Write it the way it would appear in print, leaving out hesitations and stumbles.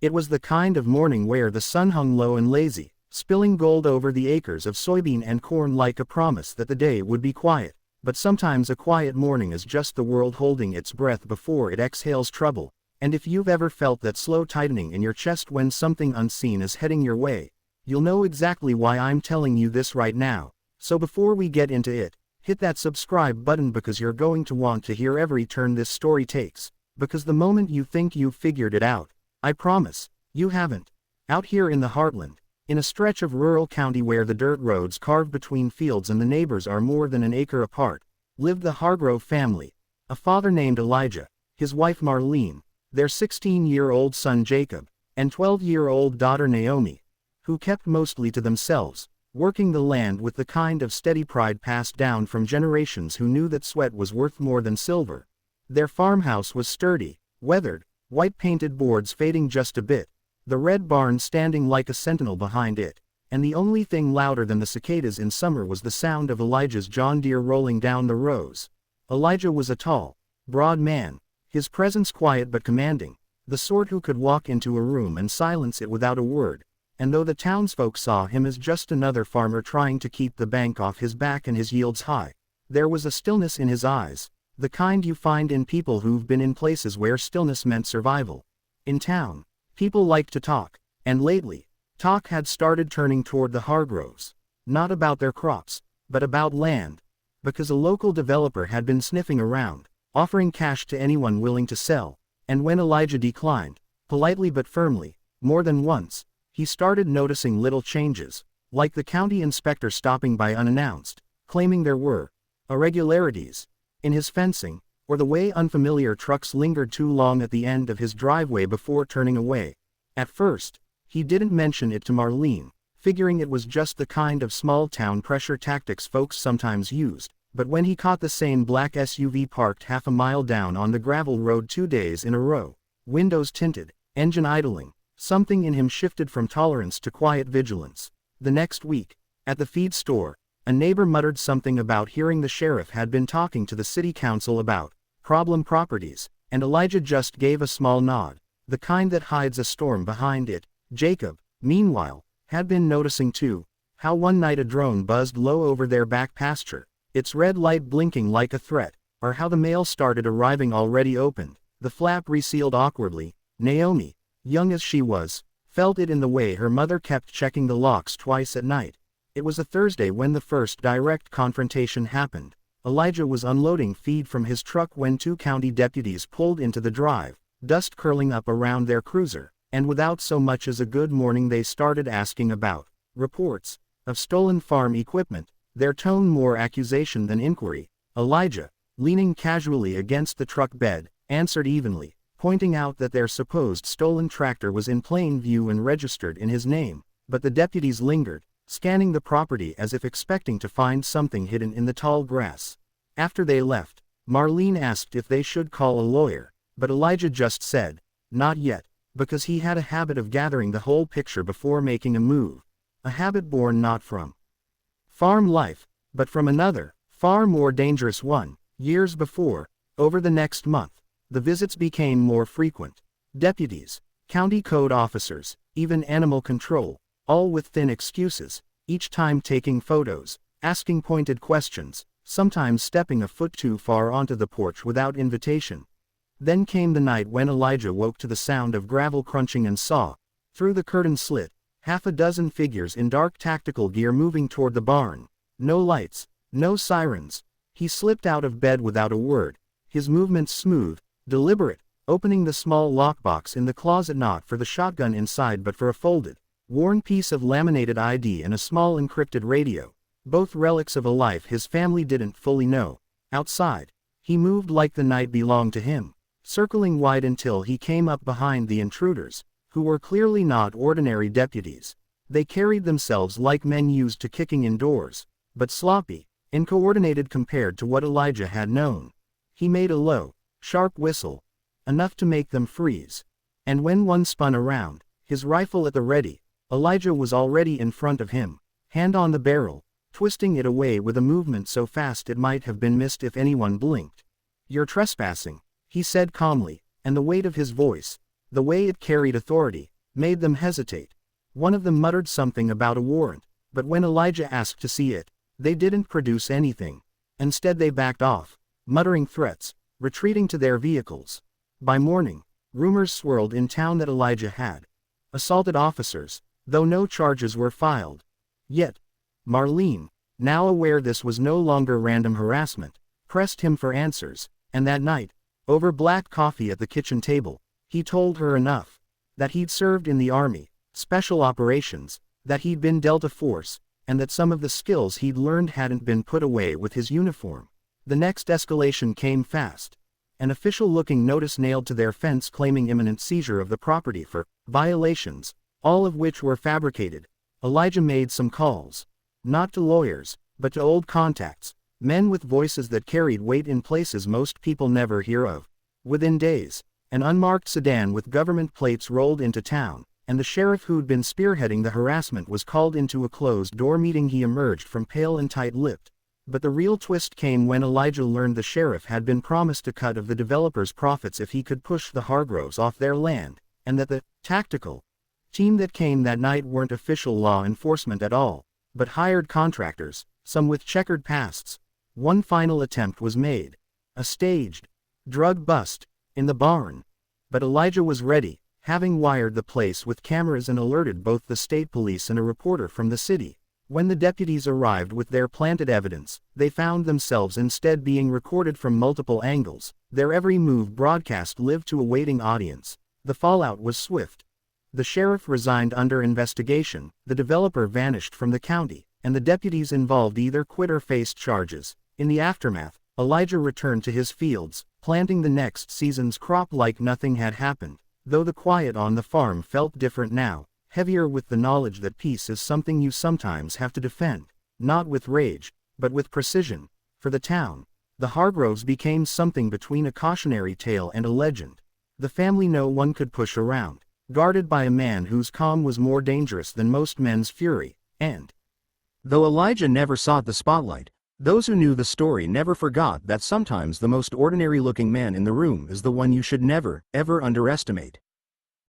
It was the kind of morning where the sun hung low and lazy, spilling gold over the acres of soybean and corn like a promise that the day would be quiet. But sometimes a quiet morning is just the world holding its breath before it exhales trouble, and if you've ever felt that slow tightening in your chest when something unseen is heading your way, you'll know exactly why I'm telling you this right now. So before we get into it, hit that subscribe button because you're going to want to hear every turn this story takes, because the moment you think you've figured it out, I promise, you haven't. Out here in the heartland, in a stretch of rural county where the dirt roads carve between fields and the neighbors are more than an acre apart, lived the Hargrove family, a father named Elijah, his wife Marlene, their 16-year-old son Jacob, and 12-year-old daughter Naomi, who kept mostly to themselves, working the land with the kind of steady pride passed down from generations who knew that sweat was worth more than silver. Their farmhouse was sturdy, weathered, white-painted boards fading just a bit, the red barn standing like a sentinel behind it, and the only thing louder than the cicadas in summer was the sound of Elijah's John Deere rolling down the rows. Elijah was a tall, broad man, his presence quiet but commanding, the sort who could walk into a room and silence it without a word, and though the townsfolk saw him as just another farmer trying to keep the bank off his back and his yields high, there was a stillness in his eyes, the kind you find in people who've been in places where stillness meant survival. In town, people like to talk, and lately, talk had started turning toward the Hargroves, not about their crops, but about land, because a local developer had been sniffing around, offering cash to anyone willing to sell, and when Elijah declined, politely but firmly, more than once, he started noticing little changes, like the county inspector stopping by unannounced, claiming there were irregularities in his fencing, or the way unfamiliar trucks lingered too long at the end of his driveway before turning away. At first, he didn't mention it to Marlene, figuring it was just the kind of small-town pressure tactics folks sometimes used, but when he caught the same black SUV parked half a mile down on the gravel road 2 days in a row, windows tinted, engine idling, something in him shifted from tolerance to quiet vigilance. The next week, at the feed store, a neighbor muttered something about hearing the sheriff had been talking to the city council about problem properties, and Elijah just gave a small nod, the kind that hides a storm behind it. Jacob, meanwhile, had been noticing too, how one night a drone buzzed low over their back pasture, its red light blinking like a threat, or how the mail started arriving already opened, the flap resealed awkwardly. Naomi, young as she was, felt it in the way her mother kept checking the locks twice at night. It was a Thursday when the first direct confrontation happened. Elijah was unloading feed from his truck when 2 county deputies pulled into the drive, dust curling up around their cruiser, and without so much as a good morning they started asking about reports of stolen farm equipment, their tone more accusation than inquiry. Elijah, leaning casually against the truck bed, answered evenly, pointing out that their supposed stolen tractor was in plain view and registered in his name, but the deputies lingered, scanning the property as if expecting to find something hidden in the tall grass. After they left, Marlene asked if they should call a lawyer, but Elijah just said, not yet, because he had a habit of gathering the whole picture before making a move, a habit born not from farm life, but from another, far more dangerous one. Years before, over the next month, the visits became more frequent. Deputies, county code officers, even animal control, all with thin excuses, each time taking photos, asking pointed questions, sometimes stepping a foot too far onto the porch without invitation. Then came the night when Elijah woke to the sound of gravel crunching and saw, through the curtain slit, half a dozen figures in dark tactical gear moving toward the barn. No lights, no sirens. He slipped out of bed without a word, his movements smooth, deliberate, opening the small lockbox in the closet not for the shotgun inside but for a folded, worn piece of laminated ID and a small encrypted radio, both relics of a life his family didn't fully know. Outside, he moved like the night belonged to him, circling wide until he came up behind the intruders, who were clearly not ordinary deputies. They carried themselves like men used to kicking indoors, but sloppy, uncoordinated compared to what Elijah had known. He made a low, sharp whistle, enough to make them freeze. And when one spun around, his rifle at the ready, Elijah was already in front of him, hand on the barrel, twisting it away with a movement so fast it might have been missed if anyone blinked. "You're trespassing," he said calmly, and the weight of his voice, the way it carried authority, made them hesitate. One of them muttered something about a warrant, but when Elijah asked to see it, they didn't produce anything. Instead they backed off, muttering threats, retreating to their vehicles. By morning, rumors swirled in town that Elijah had assaulted officers, though no charges were filed. Yet, Marlene, now aware this was no longer random harassment, pressed him for answers, and that night, over black coffee at the kitchen table, he told her enough. That he'd served in the army, special operations, that he'd been dealt a force, and that some of the skills he'd learned hadn't been put away with his uniform. The next escalation came fast. An official-looking notice nailed to their fence claiming imminent seizure of the property for violations, all of which were fabricated. Elijah made some calls. Not to lawyers, but to old contacts, men with voices that carried weight in places most people never hear of. Within days, an unmarked sedan with government plates rolled into town, and the sheriff who'd been spearheading the harassment was called into a closed-door meeting. He emerged from pale and tight-lipped. But the real twist came when Elijah learned the sheriff had been promised a cut of the developer's profits if he could push the Hargroves off their land, and that the tactical team that came that night weren't official law enforcement at all, but hired contractors, some with checkered pasts. One final attempt was made. A staged drug bust in the barn. But Elijah was ready, having wired the place with cameras and alerted both the state police and a reporter from the city. When the deputies arrived with their planted evidence, they found themselves instead being recorded from multiple angles, their every move broadcast live to a waiting audience. The fallout was swift. The sheriff resigned under investigation, the developer vanished from the county, and the deputies involved either quit or faced charges. In the aftermath, Elijah returned to his fields, planting the next season's crop like nothing had happened, though the quiet on the farm felt different now. Heavier with the knowledge that peace is something you sometimes have to defend, not with rage, but with precision. For the town, the Hargroves became something between a cautionary tale and a legend. The family no one could push around, guarded by a man whose calm was more dangerous than most men's fury, and though Elijah never sought the spotlight, those who knew the story never forgot that sometimes the most ordinary-looking man in the room is the one you should never, ever underestimate.